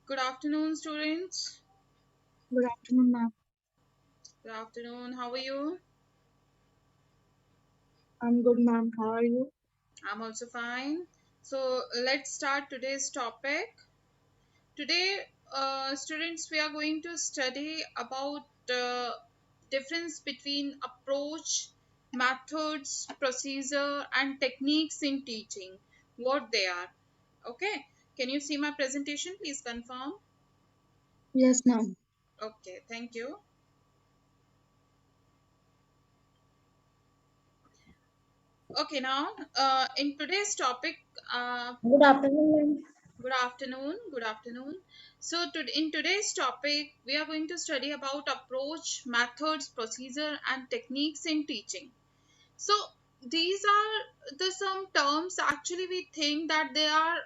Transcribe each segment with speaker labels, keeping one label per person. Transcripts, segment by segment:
Speaker 1: Good afternoon, students.
Speaker 2: Good afternoon, ma'am.
Speaker 1: Good afternoon. How are you?
Speaker 2: I'm good, ma'am. How are you?
Speaker 1: I'm also fine. So, let's start today's topic. Today, students, we are going to study about the difference between approach, methods, procedure, and techniques in teaching. What they are. Okay. Can you see my presentation? Please confirm.
Speaker 2: Yes, ma'am.
Speaker 1: Okay. Thank you. Okay. Now, in today's topic,
Speaker 2: Good afternoon, ma'am.
Speaker 1: good afternoon. Good afternoon. So, in today's topic, we are going to study about approach, methods, procedure, and techniques in teaching. So these are the some terms actually we think that they are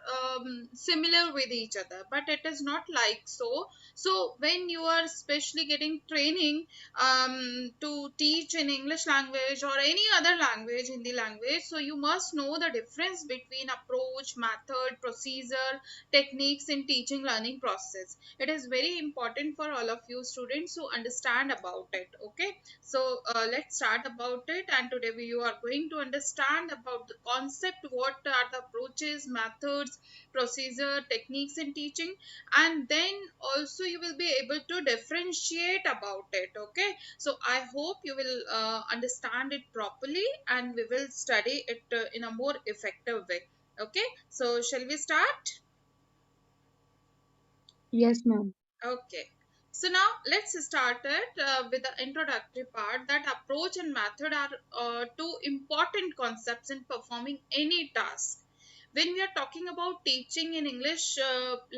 Speaker 1: similar with each other, but it is not like so. So when you are especially getting training to teach in English language or any other language, Hindi language, so you must know the difference between approach, method, procedure, techniques in teaching learning process. It is very important for all of you students to understand about it. Okay, so let's start about it, and today you are going to understand about the concept, what are the approaches, methods, procedure, techniques in teaching, and then also you will be able to differentiate about it. Okay, so I hope you will understand it properly, and we will study it in a more effective way. Okay, so shall we start?
Speaker 2: Yes, ma'am.
Speaker 1: Okay. So now let's start it with the introductory part, that approach and method are two important concepts in performing any task. When we are talking about teaching in English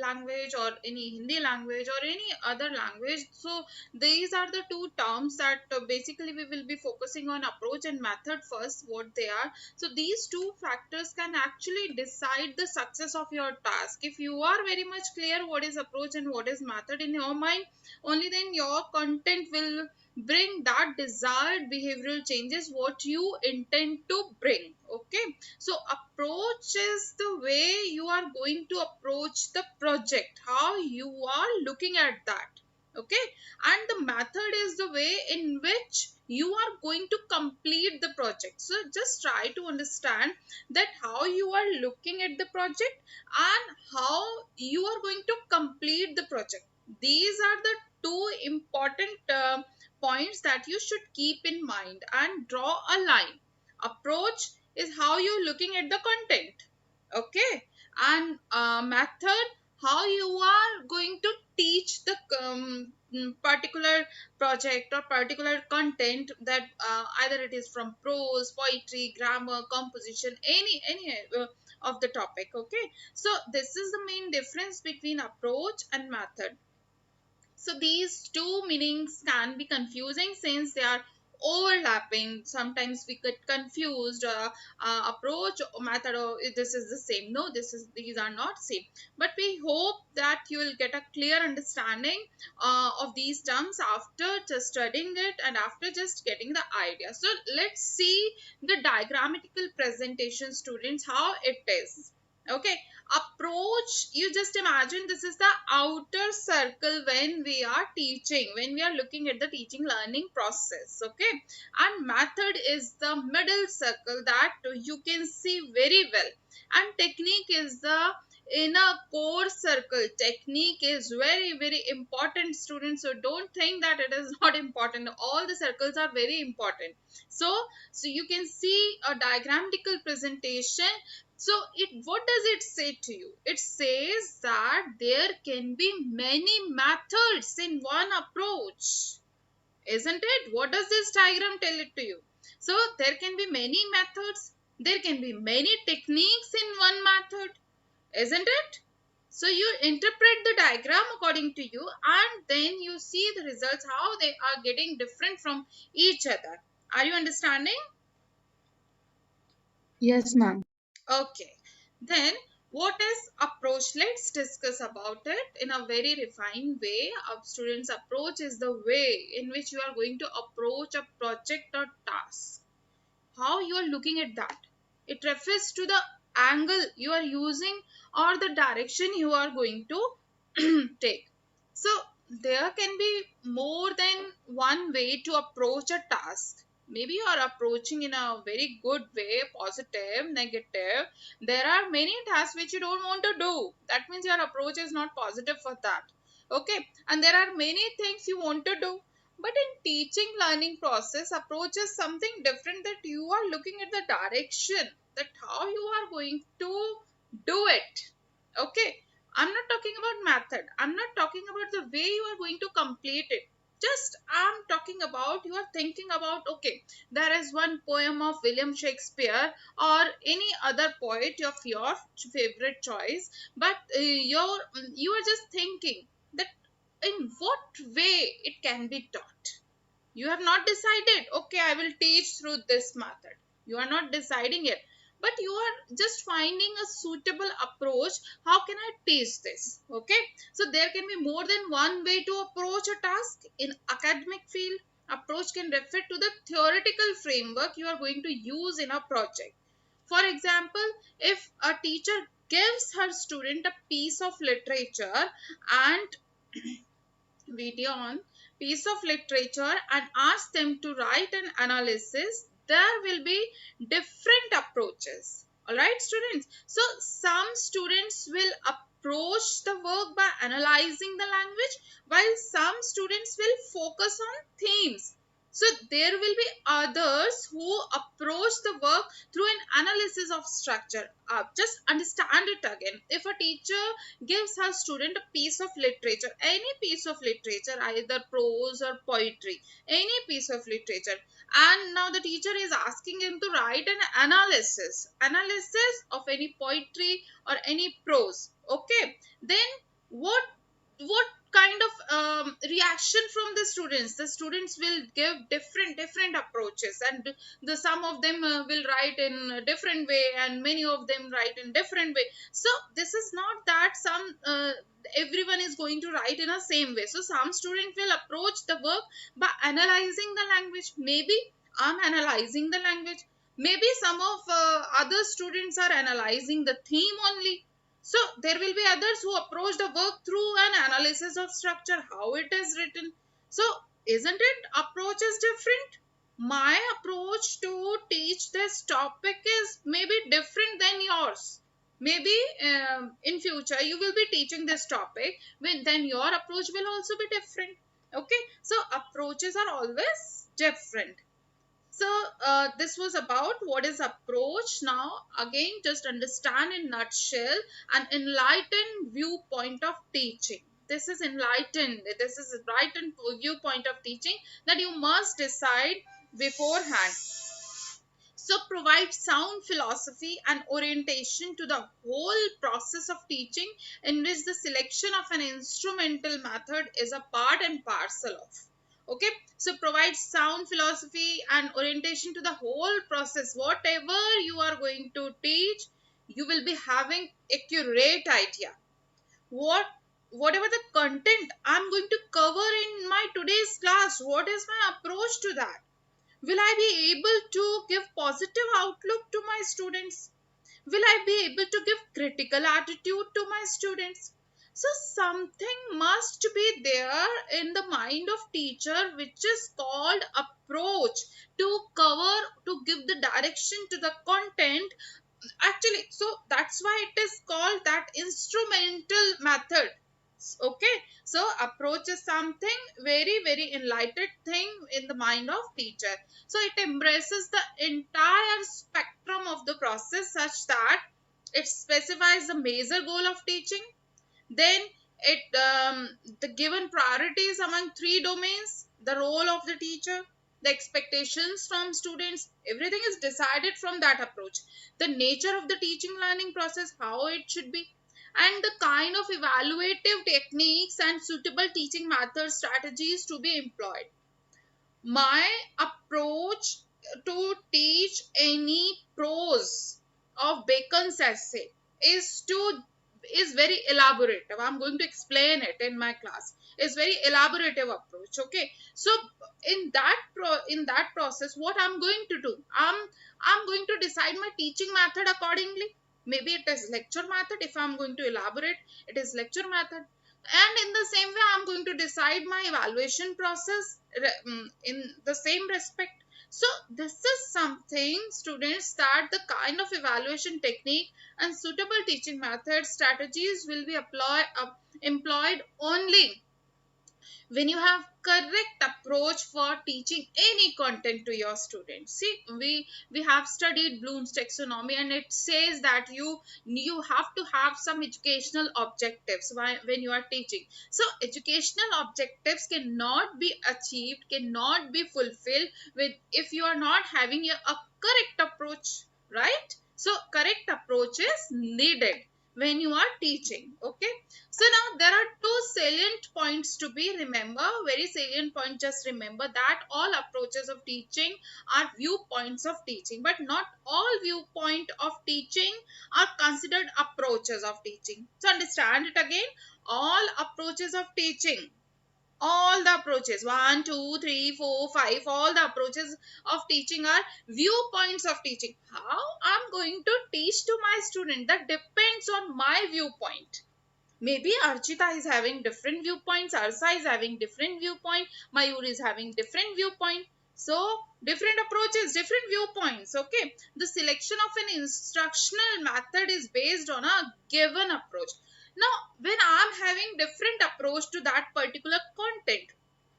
Speaker 1: language or any Hindi language or any other language, so these are the two terms that basically we will be focusing on approach and method first, what they are. So these two factors can actually decide the success of your task. If you are very much clear what is approach and what is method in your mind, only then your content will bring that desired behavioral changes what you intend to bring. Okay, so approach is the way you are going to approach the project, how you are looking at that. Okay, and the method is the way in which you are going to complete the project. So just try to understand that how you are looking at the project and how you are going to complete the project. These are the two important points that you should keep in mind and draw a line. Approach is how you're looking at the content. Okay, and method, how you are going to teach the particular project or particular content, that either it is from prose, poetry, grammar, composition, any of the topic. Okay, so this is the main difference between approach and method. So these two meanings can be confusing since they are overlapping. Sometimes we get confused. Approach or method, or this is the same. No, these are not same. But we hope that you will get a clear understanding of these terms after just studying it and after just getting the idea. So let's see the diagrammatical presentation, students, how it is. Okay, approach, you just imagine this is the outer circle when we are teaching, when we are looking at the teaching learning process. Okay, and method is the middle circle that you can see very well, and technique is the inner core circle. Technique is very important, students, so don't think that it is not important. All the circles are very important. So you can see a diagrammatical presentation. So it, what does it say to you? It says that there can be many methods in one approach, isn't it? What does this diagram tell it to you? So there can be many methods, there can be many techniques in one method, isn't it? So you interpret the diagram according to you, and then you see the results, how they are getting different from each other. Are you understanding?
Speaker 2: Yes, ma'am.
Speaker 1: Okay, then what is approach? Let's discuss about it in a very refined way. Our students' approach is the way in which you are going to approach a project or task. How you are looking at that. It refers to the angle you are using or the direction you are going to take. So there can be more than one way to approach a task. Maybe you are approaching in a very good way, positive, negative. There are many tasks which you don't want to do. That means your approach is not positive for that. Okay, and there are many things you want to do. But in teaching learning process, approach is something different, that you are looking at the direction, that how you are going to do it. Okay, I'm not talking about method. I'm not talking about the way you are going to complete it. Just I'm talking about you are thinking about, okay, there is one poem of William Shakespeare or any other poet of your favorite choice, but you are just thinking that in what way it can be taught. You have not decided, okay, I will teach through this method. You are not deciding it, but you are just finding a suitable approach. How can I teach this? Okay, so there can be more than one way to approach a task. In academic field, approach can refer to the theoretical framework you are going to use in a project. For example, if a teacher gives her student a piece of literature and video on piece of literature and ask them to write an analysis, there will be different approaches. All right, students. So some students will approach the work by analyzing the language, while some students will focus on themes. So there will be others who approach the work through an analysis of structure. Just understand it again. If a teacher gives her student a piece of literature, any piece of literature, either prose or poetry, any piece of literature, and now the teacher is asking him to write an analysis of any poetry or any prose. Okay, then what what kind of reaction from the students will give different approaches, and the some of them will write in a different way and many of them write in different way. So this is not that some everyone is going to write in a same way. So some student will approach the work by analyzing the language. Maybe I'm analyzing the language, maybe some of other students are analyzing the theme only. So there will be others who approach the work through an analysis of structure, how it is written. So isn't it approach is different? My approach to teach this topic is maybe different than yours. Maybe in future you will be teaching this topic, when then your approach will also be different. Okay, so approaches are always different. So this was about what is approach. Now again, just understand in nutshell an enlightened viewpoint of teaching. This is enlightened. This is a enlightened viewpoint of teaching that you must decide beforehand. So provide sound philosophy and orientation to the whole process of teaching, in which the selection of an instrumental method is a part and parcel of. Okay, so provide sound philosophy and orientation to the whole process. Whatever you are going to teach, you will be having accurate idea. What whatever the content I'm going to cover in my today's class, what is my approach to that? Will I be able to give positive outlook to my students? Will I be able to give critical attitude to my students? So something must be there in the mind of teacher, which is called approach, to cover, to give the direction to the content. Actually, so that's why it is called that instrumental method. Okay, so approach is something very enlightened thing in the mind of teacher. So it embraces the entire spectrum of the process, such that it specifies the major goal of teaching. Then it the given priorities among three domains, the role of the teacher, the expectations from students, everything is decided from that approach. The nature of the teaching learning process, how it should be, and the kind of evaluative techniques and suitable teaching methods, strategies to be employed. My approach to teach any prose of Bacon's essay is to is very elaborative. I'm going to explain it in my class. It's very elaborative approach. Okay, so in that process, what I'm going to do, I'm going to decide my teaching method accordingly. Maybe it is lecture method. If I'm going to elaborate, it is lecture method. And in the same way, I'm going to decide my evaluation process in the same respect. So this is something, students, that the kind of evaluation technique and suitable teaching methods strategies will be employed only when you have correct approach for teaching any content to your students. See, we have studied Bloom's taxonomy, and it says that you have to have some educational objectives when you are teaching. So educational objectives cannot be achieved, cannot be fulfilled with if you are not having a correct approach, right? So correct approach is needed when you are teaching. Okay, so now there are two salient points to be remember, very salient point. Just remember that all approaches of teaching are viewpoints of teaching, but not all viewpoint of teaching are considered approaches of teaching. So understand it again. All approaches of teaching, all the approaches, one, two, three, four, five, all the approaches of teaching are viewpoints of teaching. How I'm going to teach to my student, that depends on my viewpoint. Maybe Archita is having different viewpoints, Arsa is having different viewpoint, Mayur is having different viewpoint. So different approaches, different viewpoints. Okay, the selection of an instructional method is based on a given approach. Now when I'm having different approach to that particular content,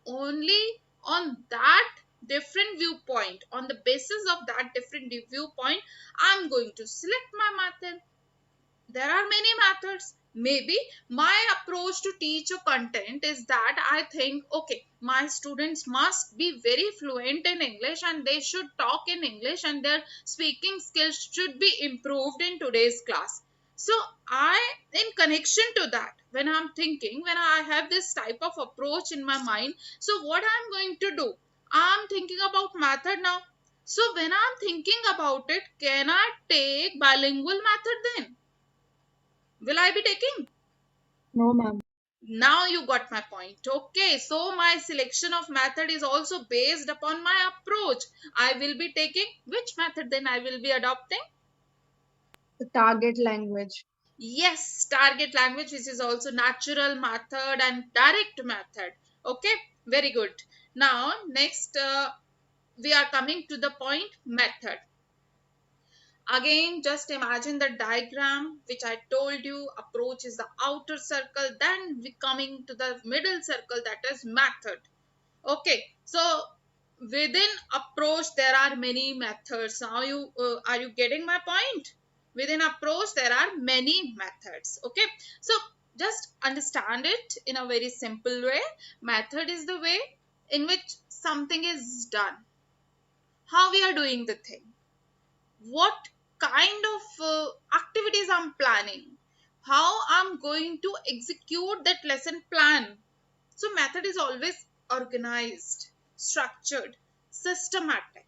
Speaker 1: only on that different viewpoint, on the basis of that different viewpoint, I'm going to select my method. There are many methods. Maybe my approach to teach a content is that I think, okay, my students must be very fluent in English, and they should talk in English, and their speaking skills should be improved in today's class. So I, in connection to that, when I'm thinking, when I have this type of approach in my mind, so what I'm going to do, I'm thinking about method now. So when I'm thinking about it, can I take bilingual method then? Will I be taking?
Speaker 2: No, ma'am.
Speaker 1: Now you got my point. Okay, so my selection of method is also based upon my approach. I will be taking which method then I will be adopting?
Speaker 2: The target language.
Speaker 1: Yes, target language, which is also natural method and direct method. Okay, very good. Now, next, we are coming to the point method. Again, just imagine the diagram which I told you. Approach is the outer circle, then we coming to the middle circle, that is method. Okay, so within approach there are many methods. Now you are you getting my point? Within approach there are many methods. Okay, so just understand it in a very simple way. Method is the way in which something is done, how we are doing the thing, what kind of activities I'm planning, how I'm going to execute that lesson plan. So, method is always organized, structured, systematic.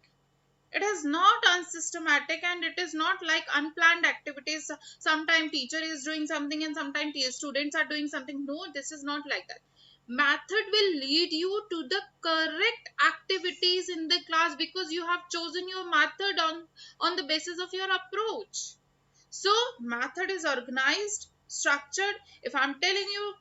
Speaker 1: It is not unsystematic, and it is not like unplanned activities. Sometimes teacher is doing something and sometimes students are doing something. No, this is not like that. Method will lead you to the correct activities in the class, because you have chosen your method on the basis of your approach. So method is organized, structured. If I'm telling you,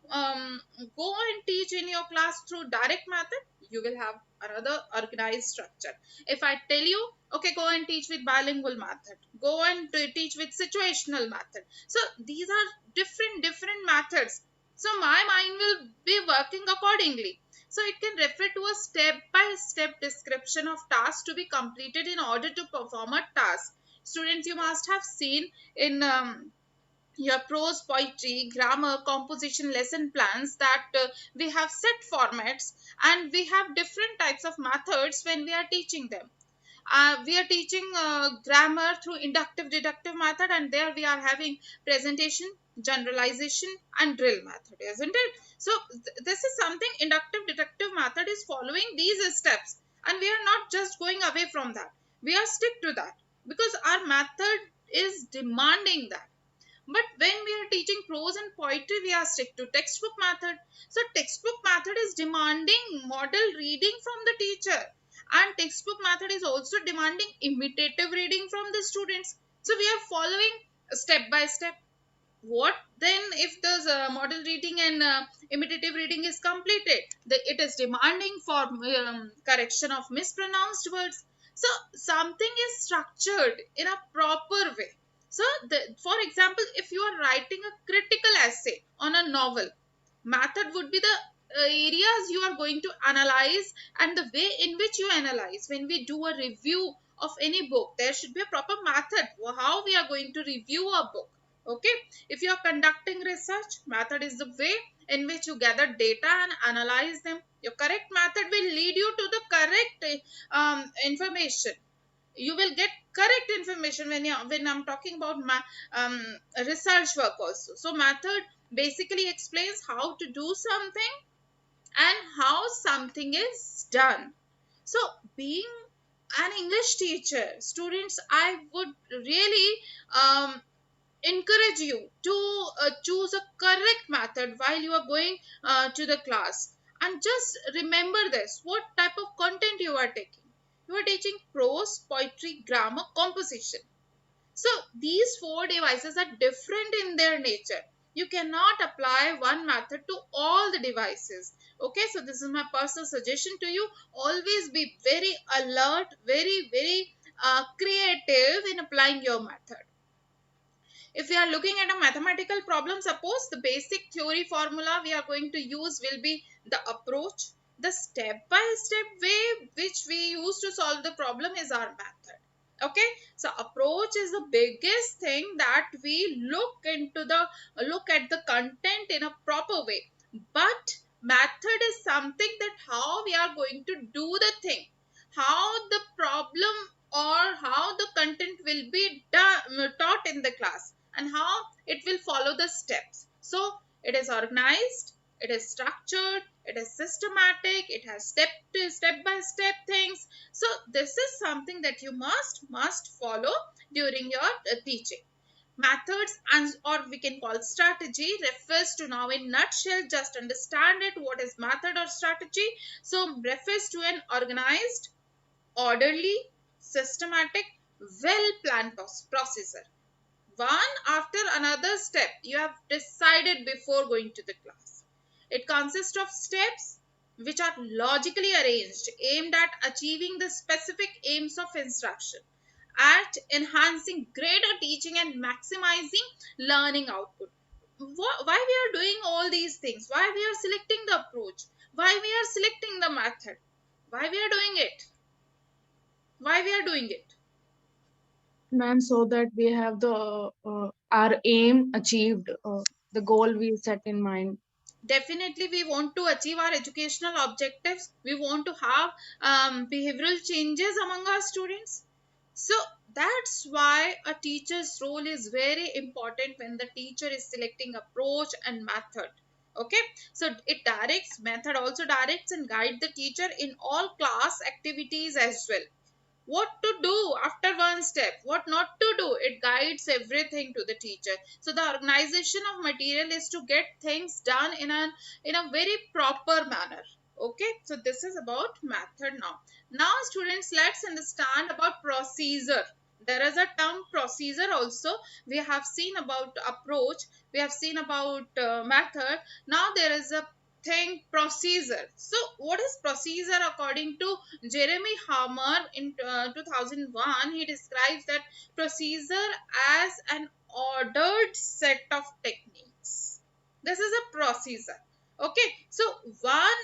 Speaker 1: go and teach in your class through direct method, you will have another organized structure. If I tell you, okay, go and teach with bilingual method, go and teach with situational method, so these are different methods. So my mind will be working accordingly. So it can refer to a step by step description of tasks to be completed in order to perform a task. Students, you must have seen in your prose, poetry, grammar, composition lesson plans that we have set formats, and we have different types of methods when we are teaching them. We are teaching grammar through inductive deductive method, and there we are having presentation, generalization, and drill method, isn't it? So this is something, inductive deductive method is following these steps, and we are not just going away from that. We are stick to that because our method is demanding that. But when we are teaching prose and poetry, we are stick to textbook method. So textbook method is demanding model reading from the teacher, and textbook method is also demanding imitative reading from the students. So we are following step by step. What then if the model reading and imitative reading is completed? It is demanding for correction of mispronounced words. So something is structured in a proper way. So for example, if you are writing a critical essay on a novel, method would be the areas you are going to analyze, and the way in which you analyze. When we do a review of any book, there should be a proper method how we are going to review a book. Okay, if you are conducting research, method is the way in which you gather data and analyze them. Your correct method will lead you to the correct information. You will get correct information when I'm talking about um, research work also. So method basically explains how to do something and how something is done. So being an English teacher, students, I would really encourage you to choose a correct method while you are going to the class. And just remember this: what type of content you are taking. You are teaching prose, poetry, grammar, composition. So these four devices are different in their nature. You cannot apply one method to all the devices. Okay, so this is my personal suggestion to you. Always be very alert, very creative in applying your method. If we are looking at a mathematical problem, suppose the basic theory formula we are going to use will be the approach. The step by step way which we use to solve the problem is our method. Okay, so approach is the biggest thing that we look at the content in a proper way. But method is something that how we are going to do the thing, how the problem or how the content will be taught in the class, and how it will follow the steps. So it is organized, it is structured, it is systematic, it has step by step things. So this is something that you must follow during your teaching. Methods, and or we can call strategy, refers to, now in nutshell, just understand it, what is method or strategy. So refers to an organized, orderly, systematic, well planned procedure, one after another step you have decided before going to the class. It consists of steps which are logically arranged, aimed at achieving the specific aims of instruction, at enhancing greater teaching and maximizing learning output. Why we are doing all these things? Why we are selecting the approach? Why we are selecting the method? Why we are doing it? Why we are doing it?
Speaker 2: Ma'am, so that we have our aim achieved, the goal we set in mind.
Speaker 1: Definitely, we want to achieve our educational objectives. We want to have behavioral changes among our students. So that's why a teacher's role is very important when the teacher is selecting approach and method. Okay, so it directs, method also directs and guide the teacher in all class activities as well. What to do after one step, what not to do, it guides everything to the teacher. So the organization of material is to get things done in a very proper manner. Okay, so this is about method. Now students, let's understand about procedure. There is a term procedure also. We have seen about approach, we have seen about method. Now there is a thing, procedure. So what is procedure? According to Jeremy Hammer in 2001, he describes that procedure as an ordered set of techniques. This is a procedure. Okay, so one,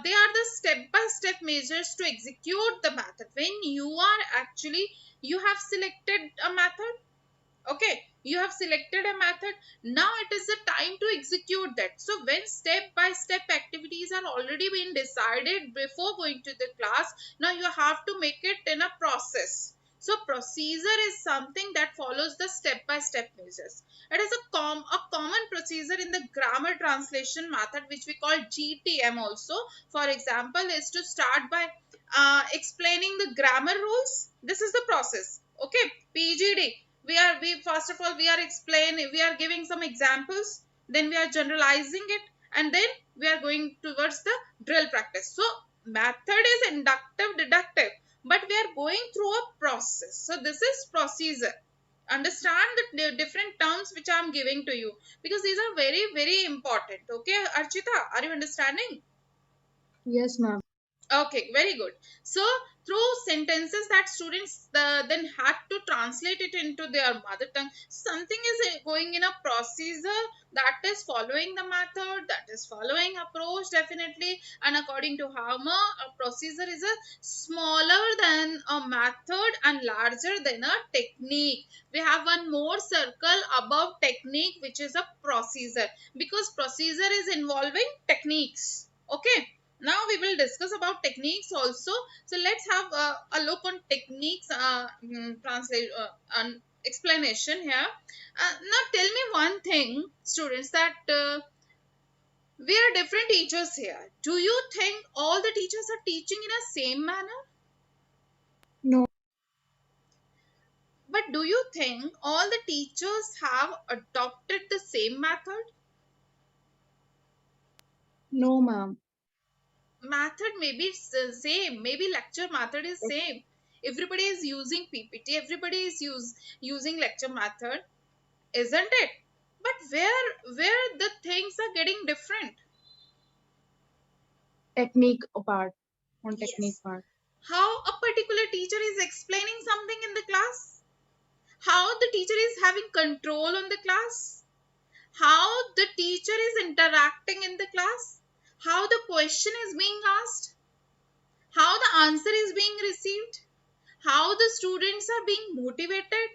Speaker 1: they are the step by step measures to execute the method. When you are actually, you have selected a method. Okay, you have selected a method. Now it is the time to execute that. So when step by step activities are already been decided before going to the class, now you have to make it in a process. So procedure is something that follows the step by step measures. It is a common procedure in the grammar translation method, which we call GTM also. For example, is to start by explaining the grammar rules. This is the process. Okay, PGD, we first of all we are explaining, we are giving some examples, then we are generalizing it, and then we are going towards the drill practice. So method is inductive, deductive, but we are going through a process. So this is procedure. Understand the different terms which I'm giving to you, because these are very very important. Okay, Archita, are you understanding?
Speaker 2: Yes, ma'am.
Speaker 1: Okay, very good. So, through sentences that students then had to translate it into their mother tongue, something is going in a procedure that is following the method, that is following approach definitely. And according to Harmer, a procedure is a smaller than a method and larger than a technique. We have one more circle above technique, which is a procedure, because procedure is involving techniques. Okay, now we will discuss about techniques also. So let's have a look on techniques, translate and explanation here. Now tell me one thing, students, that we are different teachers here. Do you think all the teachers are teaching in a same manner?
Speaker 2: No,
Speaker 1: But do you think all the teachers have adopted the same method?
Speaker 2: no, ma'am.
Speaker 1: Method maybe it's the same, maybe lecture method is same. Everybody is using PPT, everybody is using lecture method, isn't it? But where the things are getting different?
Speaker 2: Technique part. On technique
Speaker 1: Yes,
Speaker 2: part.
Speaker 1: how a particular teacher is explaining something in the class, how the teacher is having control on the class, how the teacher is interacting in the class, how the question is being asked, how the answer is being received, how the students are being motivated.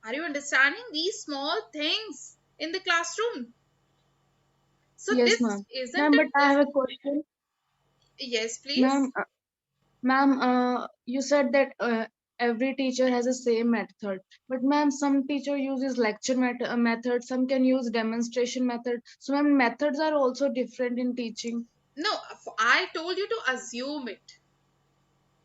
Speaker 1: Are you understanding these small things in the classroom? So
Speaker 2: Yes,
Speaker 1: this
Speaker 2: ma'am.
Speaker 1: isn't
Speaker 2: Ma'am, but
Speaker 1: it
Speaker 2: I
Speaker 1: this.
Speaker 2: have a question.
Speaker 1: Yes,
Speaker 2: Ma'am,
Speaker 1: please.
Speaker 2: ma'am, you said that every teacher has the same method. But ma'am, some teacher uses lecture method, some can use demonstration method. So ma'am, methods are also different in teaching.
Speaker 1: No, I told you to assume it.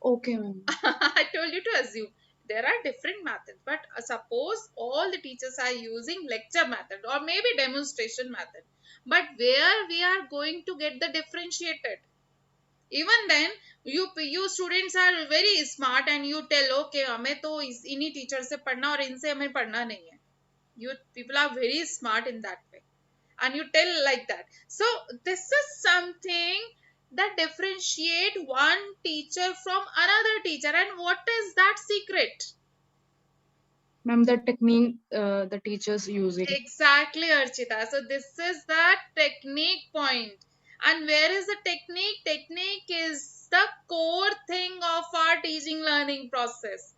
Speaker 2: Okay, ma'am.
Speaker 1: I told you to assume there are different methods, but suppose all the teachers are using lecture method or maybe demonstration method, but where we are going to get the differentiated? Even then, you students are very smart and you tell, okay, हमें तो इन्हीं teacher से पढ़ना और इनसे हमें पढ़ना नहीं है. You people are very smart in that way, and you tell like that. So this is something that differentiate one teacher from another teacher. And what is that secret?
Speaker 2: Ma'am, the technique the teachers using.
Speaker 1: Exactly, Archita. So this is the technique point. And where is the technique? Technique is the core thing of our teaching learning process.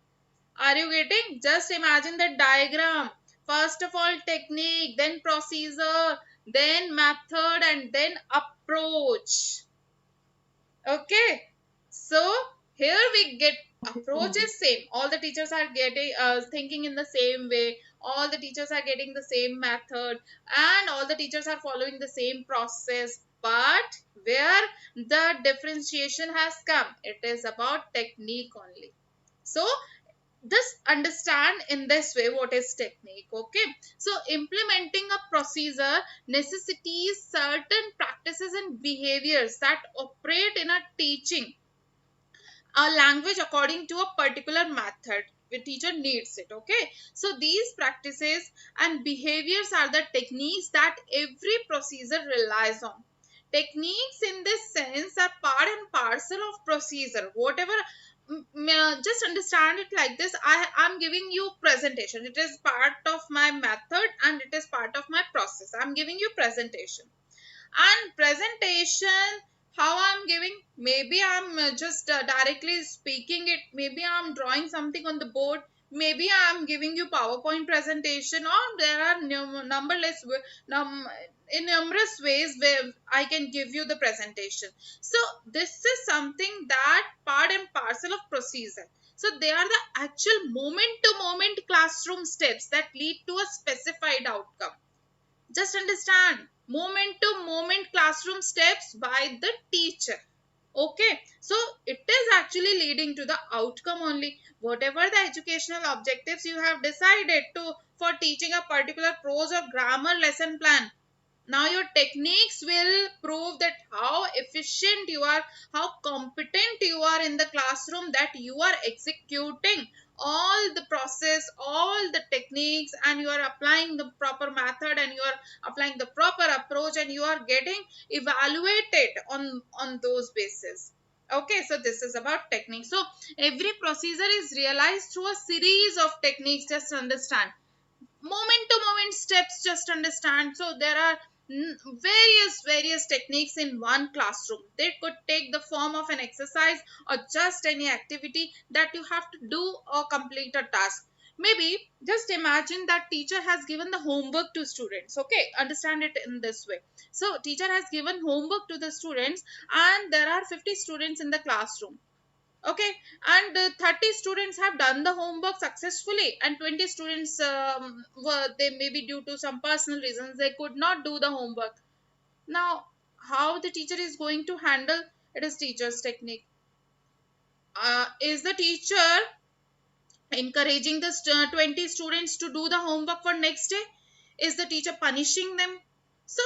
Speaker 1: Are you getting? Just imagine the diagram. First of all, technique, then procedure, then method, and then approach. Okay. So here we get
Speaker 2: Okay,
Speaker 1: approach
Speaker 2: ma'am.
Speaker 1: is same. All the teachers are getting thinking in the same way. All the teachers are getting the same method, and all the teachers are following the same process. But where the differentiation has come, it is about technique only. So this understand in this way what is technique. Okay, so implementing a procedure necessitates certain practices and behaviors that operate in a teaching a language according to a particular method the teacher needs it. Okay, so these practices and behaviors are the techniques that every procedure relies on. Techniques in this sense are part and parcel of procedure. Whatever, just understand it like this. I'm giving you presentation, it is part of my method and it is part of my process. I'm giving you presentation, and presentation, how I'm giving, maybe I'm just directly speaking it, maybe I'm drawing something on the board, maybe I'm giving you PowerPoint presentation, or there are numberless in numerous ways where I can give you the presentation. So this is something that part and parcel of procedure. So they are the actual moment to moment classroom steps that lead to a specified outcome. Just understand, moment to moment classroom steps by the teacher. Okay, so it is actually leading to the outcome only. Whatever the educational objectives you have decided to for teaching a particular prose or grammar lesson plan, now your techniques will prove that how efficient you are, how competent you are in the classroom, that you are executing all the process, all the techniques, and you are applying the proper method, and you are applying the proper approach, and you are getting evaluated on those basis. Okay, so this is about technique. So every procedure is realized through a series of techniques. Just understand, moment to moment steps, just understand. So there are various techniques in one classroom. They could take the form of an exercise or just any activity that you have to do or complete a task. Maybe just imagine that teacher has given the homework to students. Okay, understand it in this way. So teacher has given homework to the students, and there are 50 students in the classroom. Okay, and 30 students have done the homework successfully, and 20 students were, they maybe due to some personal reasons they could not do the homework. Now how the teacher is going to handle it? Is teacher's technique. Is the teacher encouraging the 20 students to do the homework for next day? Is the teacher punishing them? So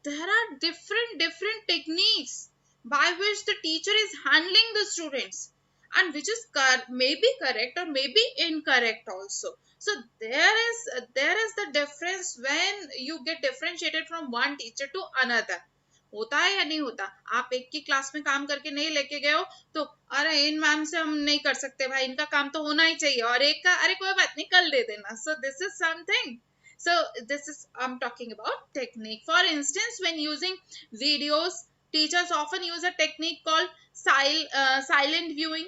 Speaker 1: there are different techniques by which the teacher is handling the students, and which is maybe correct or maybe incorrect also. So there is the difference when you get differentiated from one teacher to another. होता है या नहीं होता? आप एक की class में काम करके नहीं लेके गए हो, तो अरे इन मैम से हम नहीं कर सकते भाई, इनका काम तो होना ही चाहिए, और एक का अरे कोई बात नहीं कल दे देना. So this is something. So this is, I'm talking about technique. For instance, when using videos, teachers often use a technique called silent viewing.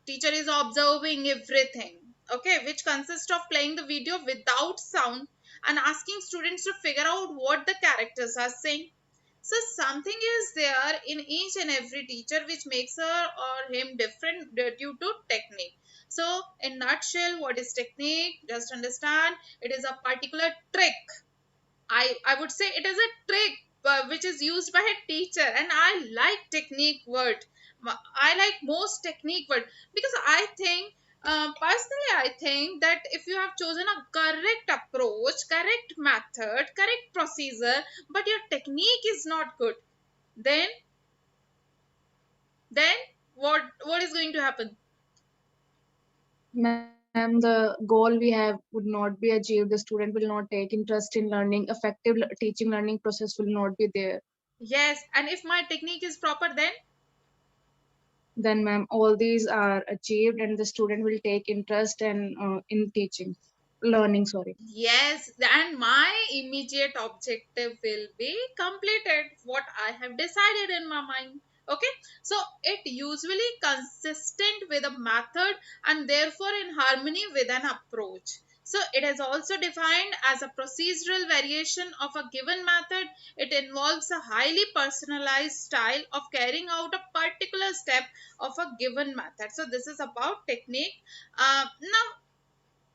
Speaker 1: Teacher is observing everything, okay, which consists of playing the video without sound and asking students to figure out what the characters are saying. So something is there in each and every teacher which makes her or him different due to technique. So in nutshell, what is technique? Just understand, it is a particular trick. I would say it is a trick which is used by a teacher, and I like technique word. I like most technique word, because I think, personally, I think that if you have chosen a correct approach, correct method, correct procedure, but your technique is not good, then then what is going to happen?
Speaker 2: Ma'am, the goal we have would not be achieved. The student will not take interest in learning. Effective teaching learning process will not be there.
Speaker 1: Yes, and if my technique is proper, then
Speaker 2: Then, ma'am, all these are achieved, and the student will take interest in teaching, learning. Sorry.
Speaker 1: yes, and my immediate objective will be completed, what I have decided in my mind. Okay, so it usually consistent with a method and therefore in harmony with an approach. So it is also defined as a procedural variation of a given method. It involves a highly personalized style of carrying out a particular step of a given method. So this is about technique. Now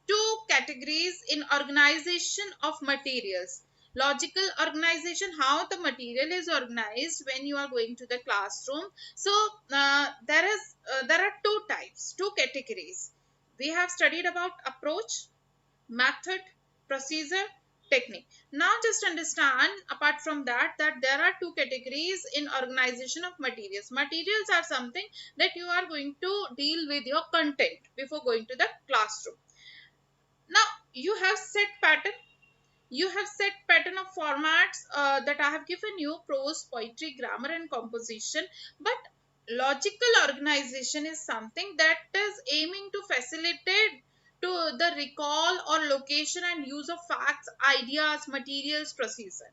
Speaker 1: two categories in organization of materials. Logical organization, how the material is organized when you are going to the classroom. So there are two types, two categories. We have studied about approach, method, procedure, technique. Now just understand, apart from that, that there are two categories in organization of materials. Materials are something that you are going to deal with your content before going to the classroom. Now you have set pattern, you have set pattern of formats that I have given you: prose, poetry, grammar, and composition. But logical organization is something that is aiming to facilitate to the recall or location and use of facts, ideas, materials, procedure.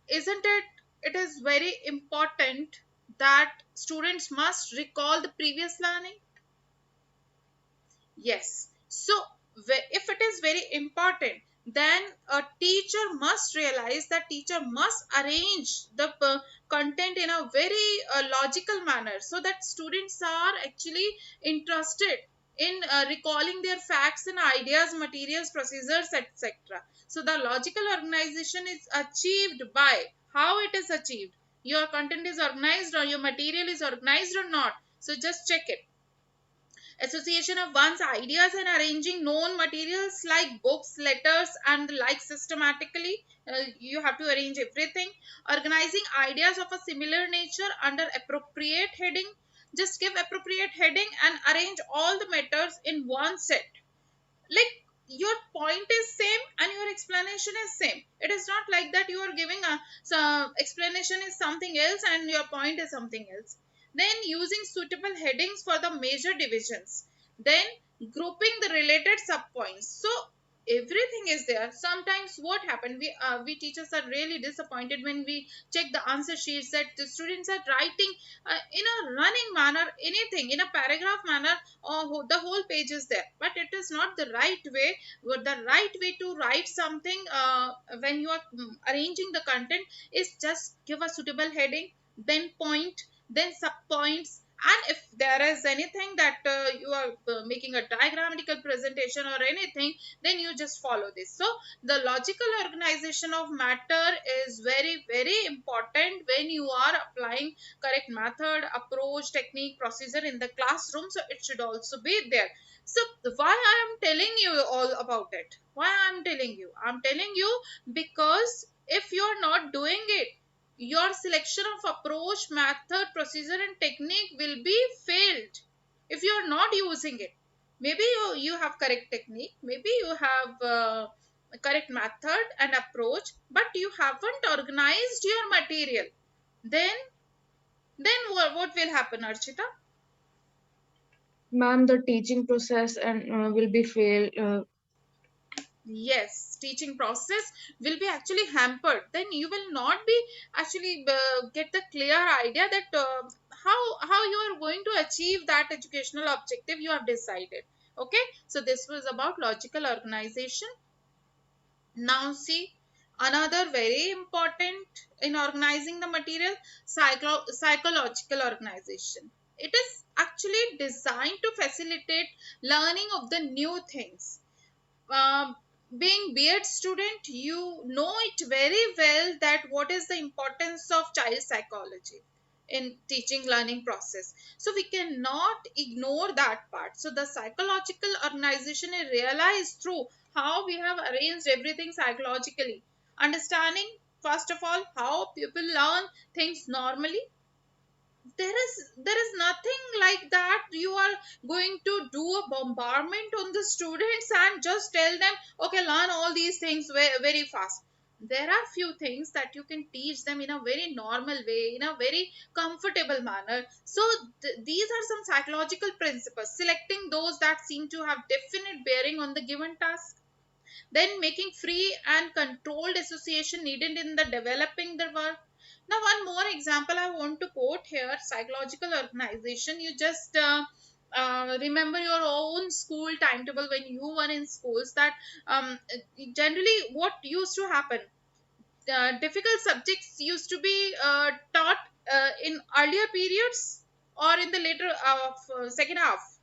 Speaker 1: Isn't it? It is very important that students must recall the previous learning. Yes. So, if it is very important, then a teacher must realize that teacher must arrange the content in a very logical manner, so that students are actually interested in recalling their facts and ideas, materials, procedures, etc. So, the logical organization is achieved by how it is achieved. Your content is organized, or your material is organized or not. So, just check it. Association of one's ideas and arranging known materials like books, letters, and the like systematically. You have to arrange everything. Organizing ideas of a similar nature under appropriate heading. just give appropriate heading and arrange all the methods in one set. Like, your point is same and your explanation is same. It is not like that you are giving a explanation is something else and your point is something else. Then using suitable headings for the major divisions, then grouping the related subpoints. So everything is there. Sometimes what happened, we teachers are really disappointed when we check the answer sheets that the students are writing in a running manner, anything in a paragraph manner, or the whole page is there, but it is not the right way. The right way to write something when you are arranging the content is just give a suitable heading, then point, then subpoints, and if there is anything that you are making a diagrammatical presentation or anything, then you just follow this. So the logical organization of matter is very very important when you are applying correct method, approach, technique, procedure in the classroom. So it should also be there. So why I am telling you all about it, why I'm telling you because if you're not doing it, your selection of approach, method, procedure and technique will be failed if you're not using it. Maybe you have correct technique, maybe you have correct method and approach, but you haven't organized your material. Then what will happen, Archita?
Speaker 2: Ma'am, the teaching process and will be fail.
Speaker 1: Yes, teaching process will be actually hampered. Then you will not be actually get the clear idea that how you are going to achieve that educational objective you have decided. Okay, so this was about logical organization. Now see, another very important in organizing the material, psychological organization. It is actually designed to facilitate learning of the new things. um, Being beard student, you know it very well that what is the importance of child psychology in teaching learning process. So we cannot ignore that part. So the psychological organization is realized through how we have arranged everything psychologically, understanding first of all how people learn things normally. There is nothing like that you are going to do a bombardment on the students and just tell them, okay, learn all these things very, very fast. There are few things that you can teach them in a very normal way, in a very comfortable manner. So these are some psychological principles, selecting those that seem to have definite bearing on the given task, then making free and controlled association needed in the developing the work. Now one more example I want to quote here, psychological organization. You just remember your own school timetable when you were in schools, that generally what used to happen, difficult subjects used to be taught in earlier periods or in the later second half.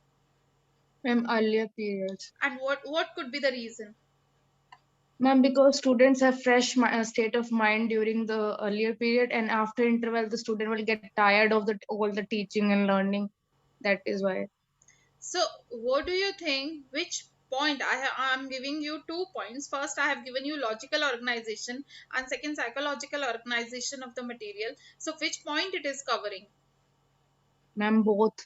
Speaker 2: Ma'am, earlier periods.
Speaker 1: And what could be the reason?
Speaker 2: Ma'am, because students have fresh state of mind during the earlier period, and after interval, the student will get tired of the all the teaching and learning. That is why.
Speaker 1: So, what do you think? Which point I'm giving you 2 points. First, I have given you logical organization, and second, psychological organization of the material. So, which point it is covering?
Speaker 2: Ma'am, both.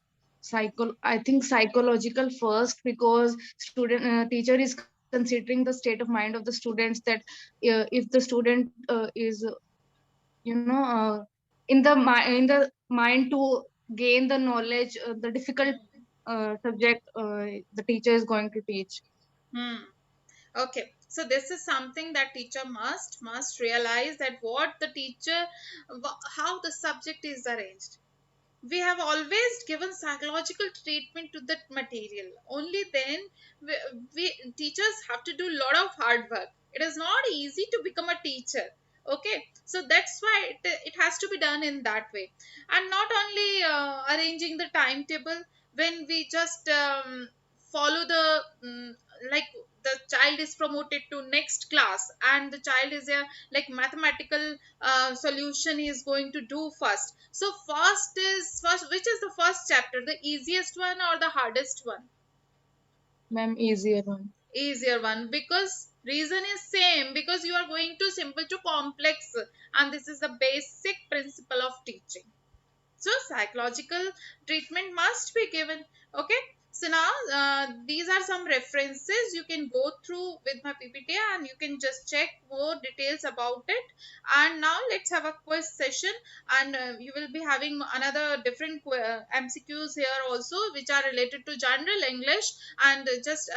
Speaker 2: I think psychological first, because student teacher is considering the state of mind of the students, that if the student is in the mind to gain the knowledge, the difficult subject the teacher is going to teach.
Speaker 1: Hmm. Okay. So this is something that teacher must realize, that what the teacher, how the subject is arranged. We have always given psychological treatment to that material. Only then we teachers have to do a lot of hard work. It is not easy to become a teacher. Okay, so that's why it has to be done in that way. And not only arranging the timetable, when we just follow the like the child is promoted to next class and the child is a like mathematical solution he is going to do first. So first, which is the first chapter, the easiest one or the hardest one?
Speaker 2: Ma'am, easier one.
Speaker 1: Easier one, because reason is same, because you are going to simple to complex, and this is the basic principle of teaching. So psychological treatment must be given. Okay. So now these are some references you can go through with my PPT, and you can just check more details about it. And now let's have a quiz session, and you will be having another different MCQs here also, which are related to general English, and just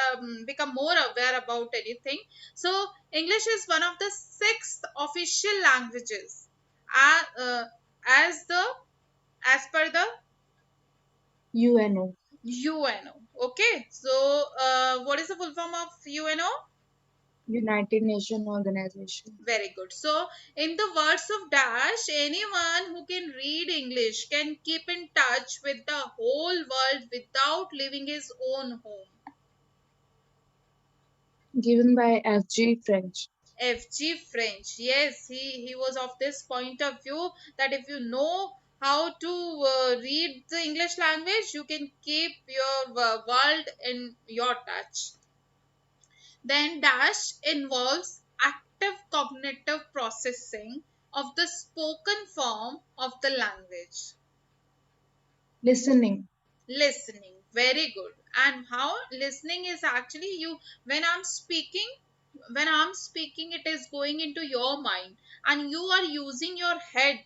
Speaker 1: become more aware about anything. So English is one of the six official languages, as the as per the
Speaker 2: UNO,
Speaker 1: UNO. Okay, so what is the full form of UNO?
Speaker 2: United Nations Organization.
Speaker 1: Very good. So, in the words of Dash, anyone who can read English can keep in touch with the whole world without leaving his own home.
Speaker 2: Given by FG French.
Speaker 1: FG French. Yes, he was of this point of view that if you know how to read the English language, you can keep your world in your touch. Then dash involves active cognitive processing of the spoken form of the language.
Speaker 2: Listening.
Speaker 1: Listening, very good. And how listening is actually, you when I'm speaking it is going into your mind, and you are using your head,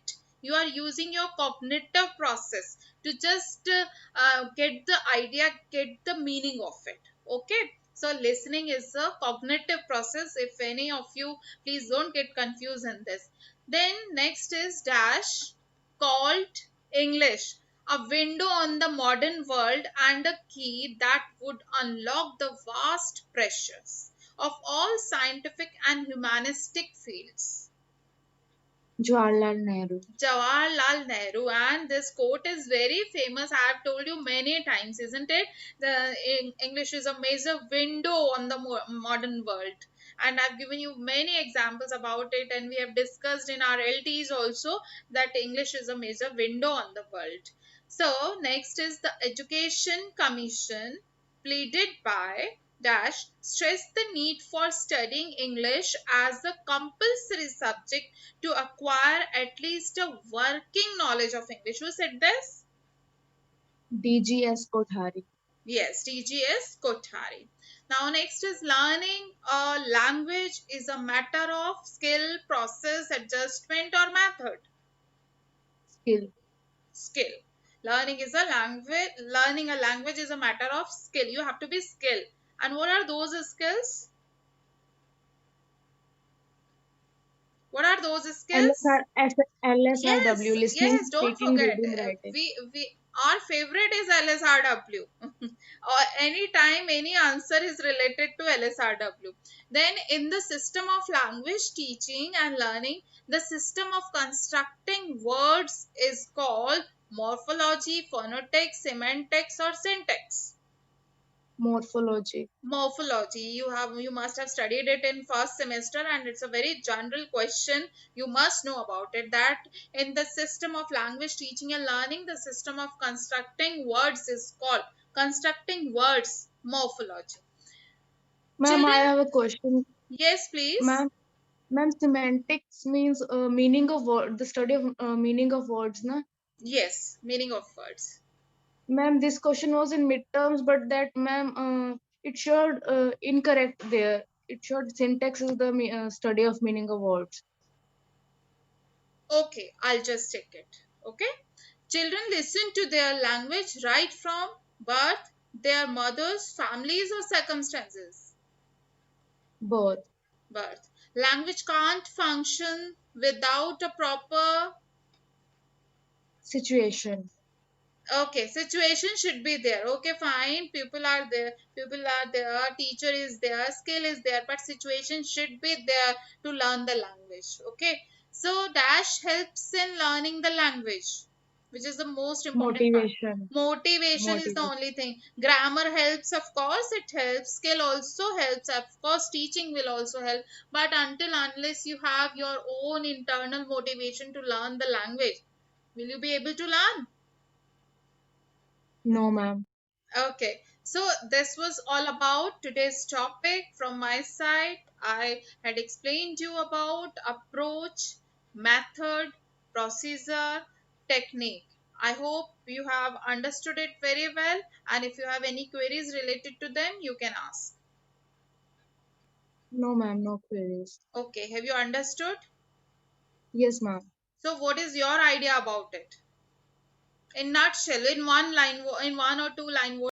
Speaker 1: you are using your cognitive process to just get the idea, get the meaning of it. Okay, so listening is a cognitive process. If any of you, please don't get confused in this. Then next is dash called English, a window on the modern world and a key that would unlock the vast pressures of all scientific and humanistic fields.
Speaker 2: Jawaharlal Nehru.
Speaker 1: Jawaharlal Nehru, and this quote is very famous. I have told you many times, isn't it? The English is a major window on the modern world, and I've given you many examples about it, and we have discussed in our LTs also that English is a major window on the world. So next is the Education Commission pleaded by dash stress the need for studying English as a compulsory subject to acquire at least a working knowledge of English. Who said this?
Speaker 2: DGS Kothari.
Speaker 1: Yes, TGS Kothari. Now, next is learning a language is a matter of skill, process, adjustment, or method.
Speaker 2: Skill.
Speaker 1: Skill. Learning a language is a matter of skill. You have to be skilled. And what are those skills? What are those skills?
Speaker 2: LSRW,
Speaker 1: Yes,
Speaker 2: listening,
Speaker 1: yes, don't
Speaker 2: speaking,
Speaker 1: forget.
Speaker 2: reading, writing.
Speaker 1: We our favorite is LSRW. Or anytime any answer is related to LSRW. Then in the system of language teaching and learning, the system of constructing words is called morphology, phonetics, semantics, or syntax.
Speaker 2: Morphology.
Speaker 1: Morphology, you must have studied it in first semester, and it's a very general question. You must know about it, that in the system of language teaching and learning, the system of constructing words is called constructing words morphology.
Speaker 2: Ma'am, I
Speaker 1: Children,
Speaker 2: have a question.
Speaker 1: yes please.
Speaker 2: Ma'am, ma'am, semantics means meaning of word, the study of meaning of words, na?
Speaker 1: Yes, meaning of words.
Speaker 2: Ma'am, this question was in midterms, but that, ma'am, it showed incorrect there. It showed syntax is the study of meaning of words.
Speaker 1: Okay, I'll just check it. Okay, children listen to their language right from birth, their mothers, families, or circumstances.
Speaker 2: Both.
Speaker 1: Birth. Language can't function without a proper.
Speaker 2: Situation.
Speaker 1: Okay, situation should be there. Okay, fine, people are there, teacher is there, skill is there, but situation should be there to learn the language. Okay, so dash helps in learning the language, which is the most important part.
Speaker 2: Motivation.
Speaker 1: Motivation is the
Speaker 2: Motivation.
Speaker 1: only thing. Grammar helps, of course it helps. Skill also helps, of course teaching will also help. But until unless you have your own internal motivation to learn the language, will you be able to learn?
Speaker 2: No, ma'am.
Speaker 1: Okay, so this was all about today's topic from my side. I had explained you about approach, method, procedure, technique. I hope you have understood it very well, and if you have any queries related to them, you can ask.
Speaker 2: No, ma'am, no queries.
Speaker 1: Okay, have you understood?
Speaker 2: Yes, ma'am.
Speaker 1: So what is your idea about it? In nutshell, in one line, in one or two line,